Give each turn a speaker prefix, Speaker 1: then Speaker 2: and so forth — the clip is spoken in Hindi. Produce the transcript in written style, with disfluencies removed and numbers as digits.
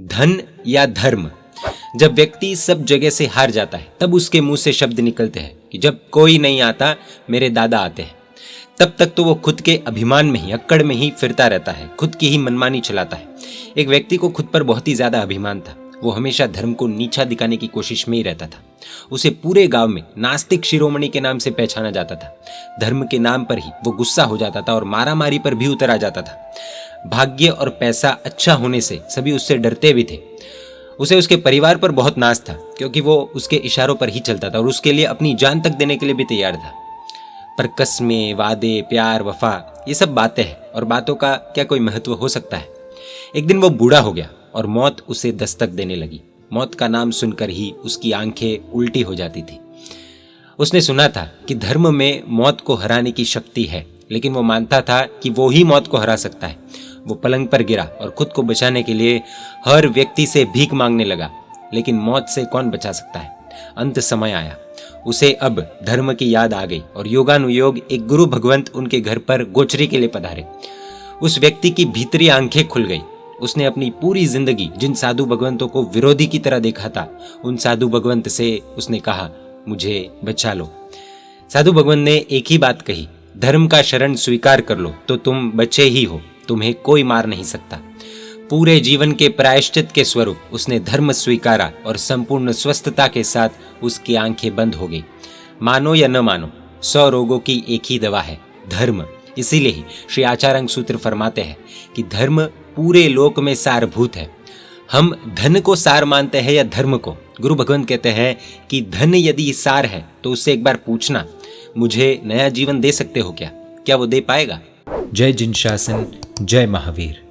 Speaker 1: धन या धर्म। जब व्यक्ति सब जगह से हार जाता है तब उसके मुंह से शब्द निकलते हैं कि जब कोई नहीं आता मेरे दादा आते हैं। तब तक तो वो खुद के अभिमान में ही, अक्कड़ में ही फिरता रहता है, खुद की ही मनमानी चलाता है। एक व्यक्ति को खुद पर बहुत ही ज्यादा अभिमान था। वो हमेशा धर्म को नीचा दिखाने की कोशिश में ही रहता था। उसे पूरे गांव में नास्तिक शिरोमणि के नाम से पहचाना जाता था। धर्म के नाम पर ही वो गुस्सा हो जाता था और मारामारी पर भी उतर आ जाता था। भाग्य और पैसा अच्छा होने से सभी उससे डरते भी थे। उसे उसके परिवार पर बहुत नाज था क्योंकि वो उसके इशारों पर ही चलता था और उसके लिए अपनी जान तक देने के लिए भी तैयार था। पर कस्में, वादे, प्यार, वफा, ये सब बातें हैं और बातों का क्या कोई महत्व हो सकता है। एक दिन वो बूढ़ा हो गया और मौत उसे दस्तक देने लगी। मौत का नाम सुनकर ही उसकी आंखें उल्टी हो जाती थी। उसने सुना था कि धर्म में मौत को हराने की शक्ति है, लेकिन वो मानता था कि वो ही मौत को हरा सकता है। वो पलंग पर गिरा और खुद को बचाने के लिए हर व्यक्ति से भीख मांगने लगा, लेकिन मौत से कौन बचा सकता है। अंत समय आया। उसे अब धर्म की याद आ गई और योगानुयोग एक गुरु भगवंत उनके घर पर गोचरी के लिए पधारे। उस व्यक्ति की भीतरी आंखें खुल गई। उसने अपनी पूरी जिंदगी जिन साधु भगवंतों को विरोधी की तरह देखा था, उन साधु भगवंत से उसने कहा, मुझे बचा लो। साधु भगवंत ने एक ही बात कही, धर्म का शरण स्वीकार कर लो तो तुम बचे ही हो, तुम्हें कोई मार नहीं सकता। पूरे जीवन के प्रायश्चित के स्वरूप उसने धर्म स्वीकारा और संपूर्ण स्वस्थता के साथ उसकी आंखें बंद हो गई। मानो या न मानो, 100 रोगों की एक ही दवा है, धर्म। इसीलिए ही श्री आचार्य सूत्र फरमाते हैं कि धर्म पूरे लोक में सारभूत है। हम धन को सार मानते हैं या धर्म को? गुरु भगवंत कहते हैं कि धन यदि सार है तो उससे एक बार पूछना, मुझे नया जीवन दे सकते हो क्या? क्या वो दे पाएगा? जय जिन शासन, जय महावीर।